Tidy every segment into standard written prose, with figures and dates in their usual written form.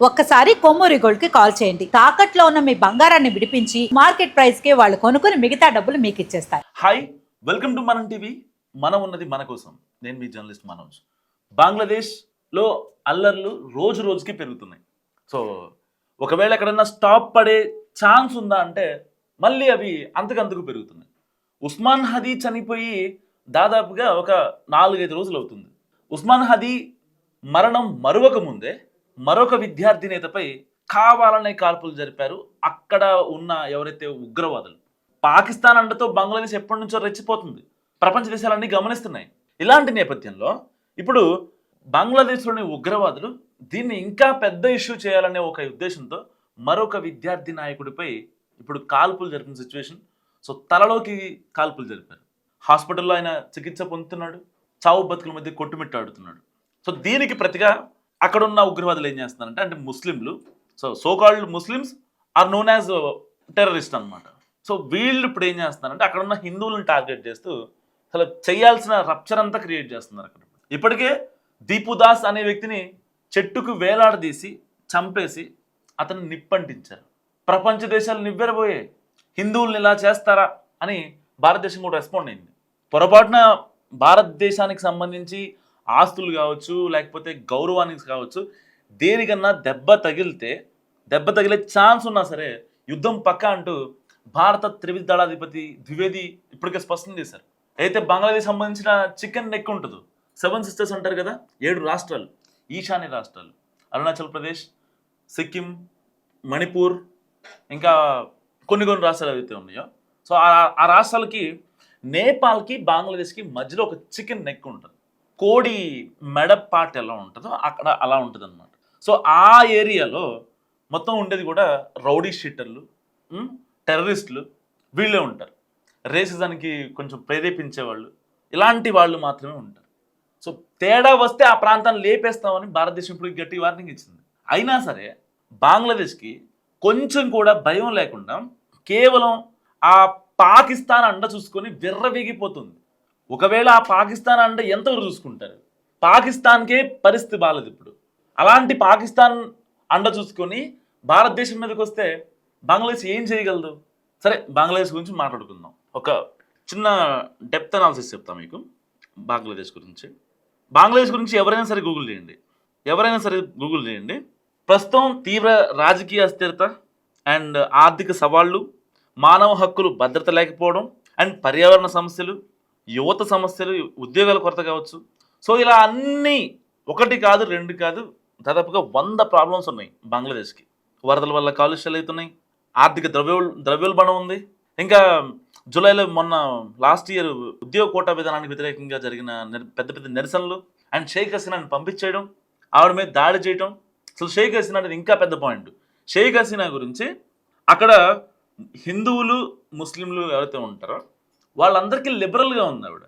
ఒక్కసారి కొమ్మూరి గోల్డ్ కి కాల్ చేయండి. తాకట్లో ఉన్న మీ బంగారాన్ని విడిపించి మార్కెట్ ప్రైస్ కి వాళ్ళు కొనుక్కుని మిగతా డబ్బులు మీకు ఇచ్చేస్తారు. హాయ్, వెల్కమ్ టు మనం టీవీ. మనం ఉన్నది మన కోసం. నేను మీ జర్నలిస్ట్ మనోజ్. బంగ్లాదేశ్లో అల్లర్లు రోజు రోజుకి పెరుగుతున్నాయి. సో ఒకవేళ ఎక్కడన్నా స్టాప్ పడే ఛాన్స్ ఉందా అంటే మళ్ళీ అవి అంతకంతకు పెరుగుతున్నాయి. ఉస్మాన్ హదీ చనిపోయి దాదాపుగా ఒక 4-5 రోజులు అవుతుంది. ఉస్మాన్ హదీ మరణం మరొక ముందే మరొక విద్యార్థి నేతపై కావాలనే కాల్పులు జరిపారు అక్కడ ఉన్న ఎవరైతే ఉగ్రవాదులు. పాకిస్తాన్ అండతో బంగ్లాదేశ్ ఎప్పటి నుంచో రెచ్చిపోతుంది. ప్రపంచ దేశాలన్నీ గమనిస్తున్నాయి. ఇలాంటి నేపథ్యంలో ఇప్పుడు బంగ్లాదేశ్లోని ఉగ్రవాదులు దీన్ని ఇంకా పెద్ద ఇష్యూ చేయాలనే ఒక ఉద్దేశంతో మరొక విద్యార్థి నాయకుడిపై ఇప్పుడు కాల్పులు జరిపిన సిచ్యువేషన్. సో తలలోకి కాల్పులు జరిపారు. హాస్పిటల్లో ఆయన చికిత్స పొందుతున్నాడు. చావు బతుకుల మధ్య కొట్టుమిట్టాడుతున్నాడు. సో దీనికి ప్రతిగా అక్కడ ఉన్న ఉగ్రవాదులు ఏం చేస్తున్నారంటే, అంటే ముస్లింలు, so called Muslims are known as terrorist అనమాట. సో వీళ్ళు ఇప్పుడు ఏం చేస్తున్నారంటే అక్కడ ఉన్న హిందువులను టార్గెట్ చేస్తూ అసలు చేయాల్సిన రప్చర్ అంతా క్రియేట్ చేస్తున్నారు అక్కడ. ఇప్పటికే దీపుదాస్ అనే వ్యక్తిని చెట్టుకు వేలాడదీసి చంపేసి అతన్ని నిప్పంటించారు. ప్రపంచ దేశాలు నివ్వెరబోయాయి. హిందువుల్ని ఇలా చేస్తారా అని భారతదేశం కూడా రెస్పాండ్ అయింది. పొరపాటున భారతదేశానికి సంబంధించి ఆస్తులు కావచ్చు, లేకపోతే గౌరవానికి కావచ్చు, దేనికన్నా దెబ్బ తగిలే ఛాన్స్ ఉన్నా సరే యుద్ధం పక్క అంటూ భారత త్రివిధ దళాధిపతి ద్వివేది ఇప్పటికే స్పష్టం చేశారు. అయితే బంగ్లాదేశ్ సంబంధించిన చికెన్ నెక్ ఉంటుందో, 7 సిస్టర్స్ అంటారు కదా, 7 రాష్ట్రాలు, ఈశాన్య రాష్ట్రాలు, అరుణాచల్ ప్రదేశ్, సిక్కిం, మణిపూర్, ఇంకా కొన్ని రాష్ట్రాలు ఏవైతే ఉన్నాయో, సో ఆ రాష్ట్రాలకి నేపాల్కి బంగ్లాదేశ్కి మధ్యలో ఒక చికెన్ నెక్ ఉంటుంది. కోడి మెడ పార్ట్ ఎలా ఉంటుందో అక్కడ అలా ఉంటుంది అనమాట. సో ఆ ఏరియాలో మొత్తం ఉండేది కూడా రౌడీ షీటర్లు, టెర్రరిస్టులు వీళ్ళే ఉంటారు. రేసిజానికి కొంచెం ప్రేరేపించేవాళ్ళు, ఇలాంటి వాళ్ళు మాత్రమే ఉంటారు. సో తేడా వస్తే ఆ ప్రాంతాన్ని లేపేస్తామని భారతదేశం ఇప్పుడు గట్టి వార్నింగ్ ఇచ్చింది. అయినా సరే బంగ్లాదేశ్కి కొంచెం కూడా భయం లేకుండా కేవలం ఆ పాకిస్తాన్ అండ చూసుకొని విర్రవీగిపోతుంది. ఒకవేళ ఆ పాకిస్తాన్ అండ ఎంతవరకు చూసుకుంటారు? పాకిస్తాన్కే పరిస్థితి బాలేదు ఇప్పుడు. అలాంటి పాకిస్తాన్ అండ చూసుకొని భారతదేశం మీదకి వస్తే బంగ్లాదేశ్ ఏం చేయగలదు? సరే, బంగ్లాదేశ్ గురించి మాట్లాడుకుందాం. ఒక చిన్న డెప్త్ అనాలిసిస్ చెప్తాను మీకు బంగ్లాదేశ్ గురించి. బంగ్లాదేశ్ గురించి ఎవరైనా సరే గూగుల్ చేయండి. ప్రస్తుతం తీవ్ర రాజకీయ అస్థిరత అండ్ ఆర్థిక సవాళ్ళు, మానవ హక్కులు భద్రత లేకపోవడం అండ్ పర్యావరణ సమస్యలు, యువత సమస్యలు, ఉద్యోగాల కొరత కావచ్చు. సో ఇలా అన్నీ ఒకటి కాదు, 2 కాదు, దాదాపుగా 100 ప్రాబ్లమ్స్ ఉన్నాయి బంగ్లాదేశ్కి. వరదల వల్ల కాలుష్యాలు అవుతున్నాయి, ఆర్థిక ద్రవ్యోల్బణం ఉంది. ఇంకా జూలైలో మొన్న లాస్ట్ ఇయర్ ఉద్యోగ కోటా విధానానికి వ్యతిరేకంగా జరిగిన పెద్ద నిరసనలు అండ్ షేక్ హసీనాని పంపించేయడం, ఆవిడ మీద దాడి చేయడం. అసలు షేక్ హసీనా అనేది ఇంకా పెద్ద పాయింట్. షేక్ హసీనా గురించి అక్కడ హిందువులు, ముస్లింలు ఎవరైతే ఉంటారో వాళ్ళందరికీ లిబరల్గా ఉంది ఆవిడ.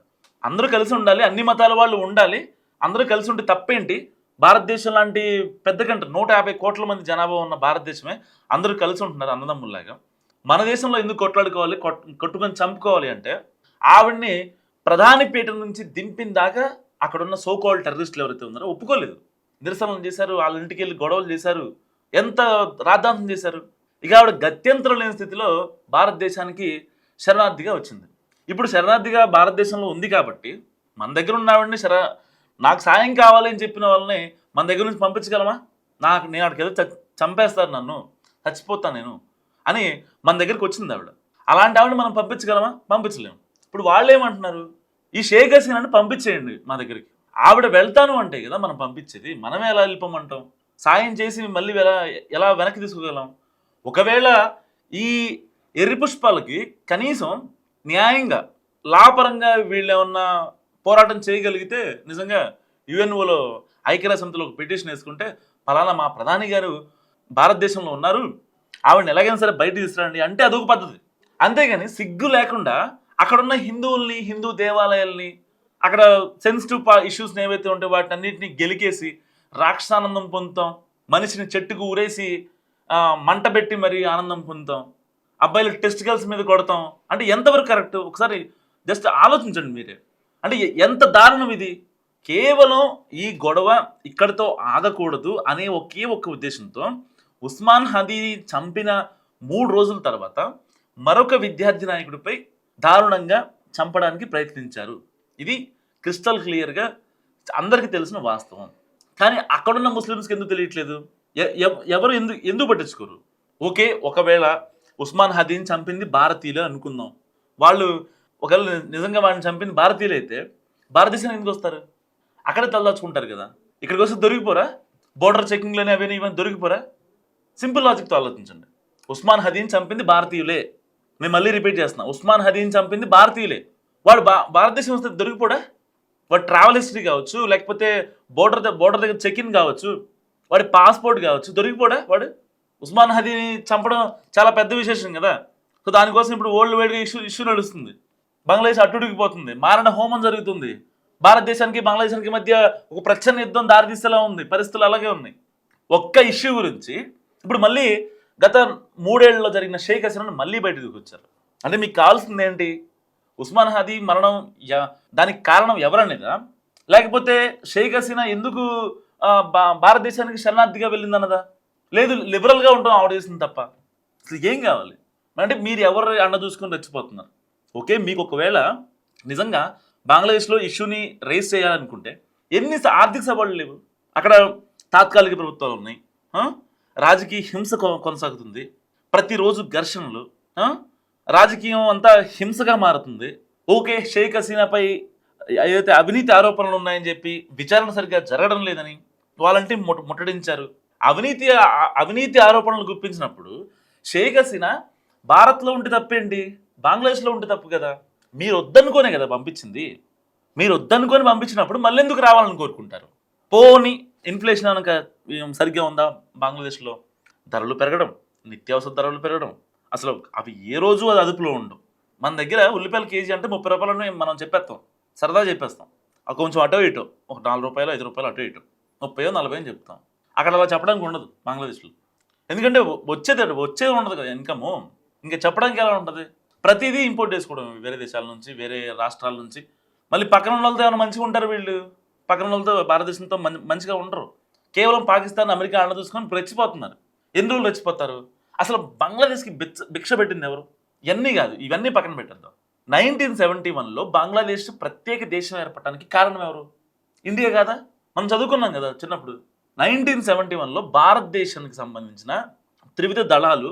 అందరూ కలిసి ఉండాలి, అన్ని మతాల వాళ్ళు ఉండాలి, అందరూ కలిసి ఉంటే తప్పేంటి? భారతదేశం లాంటి పెద్ద కంట్రీ, 150 కోట్ల మంది జనాభా ఉన్న భారతదేశమే, అందరూ కలిసి ఉంటున్నారు అన్నదమ్ముల్లాగా. మన దేశంలో ఎందుకు కొట్లాడుకోవాలి, కొట్టుకొని చంపుకోవాలి అంటే ఆవిడ్ని ప్రధాని పీఠం నుంచి దింపిన దాకా అక్కడున్న సోకాల్డ్ టెర్రరిస్టులు ఎవరైతే ఉన్నారో ఒప్పుకోలేదు. నిరసనలు చేశారు, వాళ్ళ ఇంటికి వెళ్ళి గొడవలు చేశారు, ఎంత రాద్ధాంతం చేశారు. ఇక ఆవిడ గత్యంతరం లేని స్థితిలో భారతదేశానికి శరణార్థిగా వచ్చింది. ఇప్పుడు శరణార్థిగా భారతదేశంలో ఉంది కాబట్టి మన దగ్గర ఉన్న ఆవిడని నాకు సాయం కావాలి అని చెప్పిన వాళ్ళని మన దగ్గర నుంచి పంపించగలమా? నేను అక్కడికి ఏదో చంపేస్తారు, నన్ను చచ్చిపోతాను నేను అని మన దగ్గరికి వచ్చింది ఆవిడ. అలాంటి ఆవిడని మనం పంపించగలమా? పంపించలేము. ఇప్పుడు వాళ్ళు ఏమంటున్నారు, ఈ షేక్ హసీనాని పంపించేయండి మా దగ్గరికి. ఆవిడ వెళ్తాను అంటే కదా మనం పంపించేది, మనమే ఎలా వెళ్ళిపోమంటాం? సాయం చేసి మళ్ళీ ఎలా వెనక్కి తీసుకోగలం? ఒకవేళ ఈ ఎర్రి పుష్పాలకి కనీసం న్యాయంగా లాపరంగా వీళ్ళు ఏమన్నా పోరాటం చేయగలిగితే, నిజంగా యుఎన్ఓలో ఐక్యరాజ్య సమితిలో ఒక పిటిషన్ వేసుకుంటే ఫలానా మా ప్రధాని గారు భారతదేశంలో ఉన్నారు, ఆవిడని ఎలాగైనా సరే బయట తీసుకురండి అంటే అదొక పద్ధతి. అంతేగాని సిగ్గు లేకుండా అక్కడున్న హిందువుల్ని, హిందూ దేవాలయాల్ని, అక్కడ సెన్సిటివ్ ఇష్యూస్ని ఏవైతే ఉంటే వాటిని అన్నింటినీ గెలికేసి రాక్షసానందం పొందుతాం, మనిషిని చెట్టుకు ఊరేసి మంట పెట్టి మరి ఆనందం పొందుతాం, అబ్బాయిలు టెస్టికల్స్ మీద కొడతాం అంటే ఎంతవరకు కరెక్ట్? ఒకసారి జస్ట్ ఆలోచించండి మీరే. అంటే ఎంత దారుణం ఇది. కేవలం ఈ గొడవ ఇక్కడితో ఆగకూడదు అనే ఒకే ఒక్క ఉద్దేశంతో ఉస్మాన్ హదీ చంపిన 3 రోజుల తర్వాత మరొక విద్యార్థి నాయకుడిపై దారుణంగా చంపడానికి ప్రయత్నించారు. ఇది క్రిస్టల్ క్లియర్గా అందరికీ తెలిసిన వాస్తవం. కానీ అక్కడున్న ముస్లిమ్స్కి ఎందుకు తెలియట్లేదు? ఎవరు ఎందుకు పట్టించుకోరు? ఓకే, ఒకవేళ ఉస్మాన్ హదీని చంపింది భారతీయులే అనుకుందాం. వాళ్ళు ఒకవేళ నిజంగా వాడిని చంపింది భారతీయులు అయితే భారతదేశానికి ఎందుకు వస్తారు? అక్కడే తలదాచుకుంటారు కదా. ఇక్కడికి వస్తే దొరికిపోరా? బోర్డర్ చెకింగ్లని అవన్నీ ఇవన్నీ దొరికిపోరా? సింపుల్ లాజిక్తో ఆలోచించండి. ఉస్మాన్ హదీని చంపింది భారతీయులే. మేము మళ్ళీ రిపీట్ చేస్తున్నాం, ఉస్మాన్ హదీని చంపింది భారతీయులే. వాడు భారతదేశం వస్తే దొరికిపోడా? వాడు ట్రావెల్ హిస్టరీ కావచ్చు, లేకపోతే బోర్డర్ దగ్గర చెక్ ఇన్ కావచ్చు, వాడి పాస్పోర్ట్ కావచ్చు, దొరికిపోడా వాడు? ఉస్మాన్ హదీని చంపడం చాలా పెద్ద విశేషం కదా. సో దానికోసం ఇప్పుడు వరల్డ్ వైడ్గా ఇష్యూ నడుస్తుంది. బంగ్లాదేశ్ అట్టుడికిపోతుంది, మారణ హోమం జరుగుతుంది. భారతదేశానికి బంగ్లాదేశానికి మధ్య ఒక ప్రచ్ఛన్న యుద్ధం దారితీసేలా ఉంది. పరిస్థితులు అలాగే ఉన్నాయి. ఒక్క ఇష్యూ గురించి ఇప్పుడు మళ్ళీ గత 3 ఏళ్లలో జరిగిన షేక్ హసీనాను మళ్ళీ బయటకు వచ్చారు. అంటే మీకు కావాల్సింది ఏంటి? ఉస్మాన్ హదీ మరణం దానికి కారణం ఎవరనేదా, లేకపోతే షేక్ హసీనా ఎందుకు భారతదేశానికి శరణార్థిగా వెళ్ళిందన్నదా? లేదు, లిబరల్గా ఉంటాం ఆవిడ చేసింది తప్ప. అసలు ఏం కావాలి? అంటే మీరు ఎవరు అండ చూసుకొని రెచ్చిపోతున్నారు? ఓకే, మీకు ఒకవేళ నిజంగా బంగ్లాదేశ్లో ఇష్యూని రేస్ చేయాలనుకుంటే ఎన్ని ఆర్థిక సవాళ్ళు లేవు. అక్కడ తాత్కాలిక ప్రభుత్వాలు ఉన్నాయి, రాజకీయ హింస కొనసాగుతుంది, ప్రతిరోజు ఘర్షణలు, రాజకీయం అంతా హింసగా మారుతుంది. ఓకే, షేక్ హసీనాపై ఏదైతే అవినీతి ఆరోపణలు ఉన్నాయని చెప్పి విచారణ సరిగ్గా జరగడం లేదని వాళ్ళంటే ముట్టడించారు. అవినీతి ఆరోపణలు గుప్పించినప్పుడు షేక్ హసీనా భారత్లో ఉంటే తప్పేంటి? బంగ్లాదేశ్లో ఉంటే తప్పు కదా. మీరు వద్దనుకోనే కదా పంపించింది. మీరు వద్దనుకొని పంపించినప్పుడు మళ్ళీ ఎందుకు రావాలని కోరుకుంటారు? పోని ఇన్ఫ్లేషన్ అనక సరిగ్గా ఉందా బంగ్లాదేశ్లో? ధరలు పెరగడం, నిత్యావసర ధరలు పెరగడం, అసలు అవి ఏ రోజు అది అదుపులో ఉండవు. మన దగ్గర ఉల్లిపాయల కేజీ అంటే 30 రూపాయలని మనం చెప్పేస్తాం, సరదా చెప్పేస్తాం. అది కొంచెం అటో ఇటో, ఒక 4 రూపాయలు 5 రూపాయలు అటో ఇటో, 30 40 అని చెప్తాం. అక్కడ అలా చెప్పడానికి ఉండదు బంగ్లాదేశ్లో. ఎందుకంటే వచ్చేది ఉండదు కదా ఇన్కము. ఇంకా చెప్పడానికి ఎలా ఉంటుంది? ప్రతిదీ ఇంపోర్ట్ చేసుకోవడం వేరే దేశాల నుంచి, వేరే రాష్ట్రాల నుంచి. మళ్ళీ పక్కన వాళ్ళతో ఏమైనా మంచిగా ఉంటారు వీళ్ళు? పక్కన వాళ్ళతో భారతదేశంతో మంచిగా ఉండరు. కేవలం పాకిస్తాన్, అమెరికా అండ చూసుకొని రెచ్చిపోతున్నారు. ఎన్ని రోజులు రెచ్చిపోతారు? అసలు బంగ్లాదేశ్కి భిక్ష పెట్టింది ఎవరు? ఇవన్నీ కాదు, ఇవన్నీ పక్కన పెట్టద్దాం. 1971లో బంగ్లాదేశ్ ప్రత్యేక దేశం ఏర్పడటానికి కారణం ఎవరు? ఇండియా కాదా? మనం చదువుకున్నాం కదా చిన్నప్పుడు. 1971లో భారతదేశానికి సంబంధించిన త్రివిధ దళాలు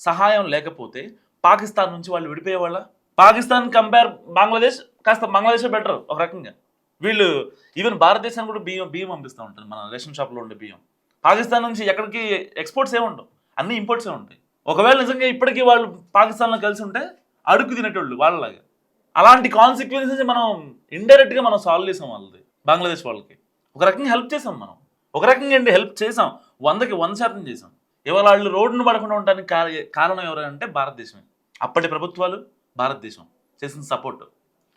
సహాయం లేకపోతే పాకిస్తాన్ నుంచి వాళ్ళు విడిపోయేవాళ్ళ? పాకిస్తాన్ కంపేర్ బంగ్లాదేశ్ కాస్త బంగ్లాదేశే బెటర్ ఒక రకంగా. వీళ్ళు ఈవెన్ భారతదేశానికి కూడా బియ్యం పంపిస్తూ ఉంటారు, మన రేషన్ షాప్లో ఉండే బియ్యం. పాకిస్తాన్ నుంచి ఎక్కడికి ఎక్స్పోర్ట్స్ ఏముండవు, అన్ని ఇంపోర్ట్సే ఉంటాయి. ఒకవేళ నిజంగా ఇప్పటికీ వాళ్ళు పాకిస్తాన్లో కలిసి ఉంటే అడుగు తినేటోళ్ళు వాళ్ళలాగా. అలాంటి కాన్సిక్వెన్సెస్ మనం ఇండైరెక్ట్గా మనం సాల్వ్ చేసాం వాళ్ళది, బంగ్లాదేశ్ వాళ్ళకి. ఒక రకంగా హెల్ప్ చేసాం మనం, ఒక రకంగా ఏంటి హెల్ప్ చేసాం, 100కి 100% చేసాం. ఇవాళ వాళ్ళు రోడ్డును పడకుండా ఉండడానికి కారణం ఎవరంటే భారతదేశమే. అప్పటి ప్రభుత్వాలు, భారతదేశం చేసిన సపోర్ట్.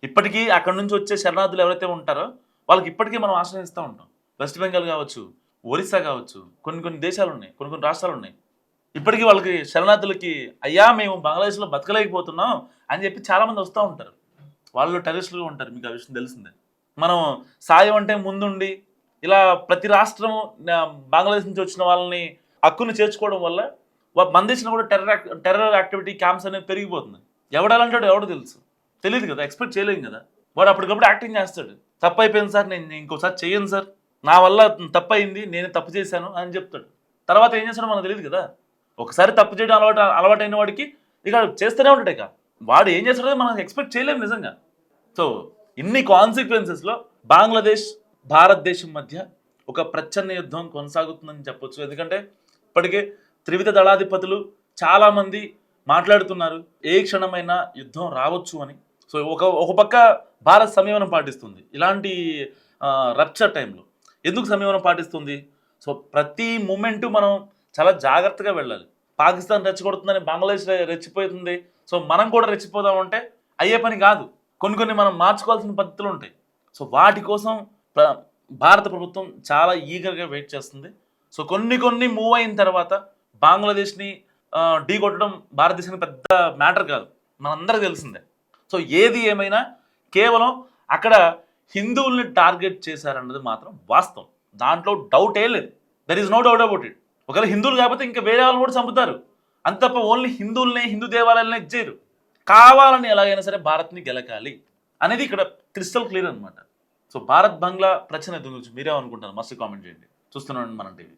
ఇప్పటికీ అక్కడి నుంచి వచ్చే శరణార్థులు ఎవరైతే ఉంటారో వాళ్ళకి ఇప్పటికీ మనం ఆశ్రయిస్తూ ఉంటాం. వెస్ట్ బెంగాల్ కావచ్చు, ఒరిస్సా కావచ్చు, కొన్ని దేశాలు ఉన్నాయి, కొన్ని రాష్ట్రాలు ఉన్నాయి. ఇప్పటికీ వాళ్ళకి శరణార్థులకి అయ్యా మేము బంగ్లాదేశ్లో బతకలేకపోతున్నాం అని చెప్పి చాలామంది వస్తూ ఉంటారు. వాళ్ళు టెర్రరిస్టులు ఉంటారు, మీకు ఆ విషయం తెలిసిందే. మనం సాయం అంటే ముందుండి ఇలా ప్రతి రాష్ట్రం బంగ్లాదేశ్ నుంచి వచ్చిన వాళ్ళని హక్కును చేర్చుకోవడం వల్ల మన దేశంలో కూడా టెర్రర్ యాక్టివిటీ క్యాంప్స్ అనేది పెరిగిపోతుంది. ఎవడాలంటాడు ఎవడో తెలియదు కదా, ఎక్స్పెక్ట్ చేయలేం కదా. వాడు అప్పటికప్పుడు యాక్టింగ్ చేస్తాడు. తప్పు అయిపోయింది సార్, నేను ఇంకోసారి చేయను సార్, నా వల్ల తప్పు అయింది, నేను తప్పు చేశాను అని చెప్తాడు. తర్వాత ఏం చేస్తాడో మనకు తెలియదు కదా. ఒకసారి తప్పు చేయడం అలవాటైన వాడికి ఇక చేస్తూనే ఉంటాడు. ఇక వాడు ఏం చేస్తాడో మనం ఎక్స్పెక్ట్ చేయలేము నిజంగా. సో ఇన్ని కాన్సిక్వెన్సెస్లో బంగ్లాదేశ్ భారతదేశం మధ్య ఒక ప్రచ్ఛన్న యుద్ధం కొనసాగుతుందని చెప్పొచ్చు. ఎందుకంటే ఇప్పటికే త్రివిధ దళాధిపతులు చాలామంది మాట్లాడుతున్నారు ఏ క్షణమైనా యుద్ధం రావచ్చు అని. సో ఒక పక్క భారత్ సంయమనం పాటిస్తుంది ఇలాంటి రప్చర్ టైంలో. ఎందుకు సంయమనం పాటిస్తుంది? సో ప్రతి మూమెంటు మనం చాలా జాగ్రత్తగా వెళ్ళాలి. పాకిస్తాన్ రెచ్చగొడుతుందని బంగ్లాదేశ్ రెచ్చిపోతుంది, సో మనం కూడా రెచ్చిపోదామంటే అయ్యే పని కాదు. కొన్ని మనం మార్చుకోవాల్సిన పద్ధతులు ఉంటాయి. సో వాటి కోసం భారత ప్రభుత్వం చాలా ఈగర్గా వెయిట్ చేస్తుంది. సో కొన్ని మూవ్ అయిన తర్వాత బంగ్లాదేశ్ని ఢీ కొట్టడం భారతదేశానికి పెద్ద మ్యాటర్ కాదు, మనందరికీ తెలిసిందే. సో ఏది ఏమైనా కేవలం అక్కడ హిందువుల్ని టార్గెట్ చేశారన్నది మాత్రం వాస్తవం. దాంట్లో డౌటే లేదు. There is no doubt about it. ఒకవేళ హిందువులు కాకపోతే ఇంకా వేరే వాళ్ళని కూడా చంపుతారు. అంత తప్ప ఓన్లీ హిందువులనే, హిందూ దేవాలయాలనే ఇచ్చేయరు. కావాలని ఎలాగైనా సరే భారత్ని గెలకాలి అనేది ఇక్కడ క్రిస్టల్ క్లియర్ అనమాట. సో భారత్ బంగ్లా ప్రశ్న గురించి మీరేమనుకుంటారు? మస్తు కామెంట్ చేయండి. చూస్తున్నాను మనం టీవీ.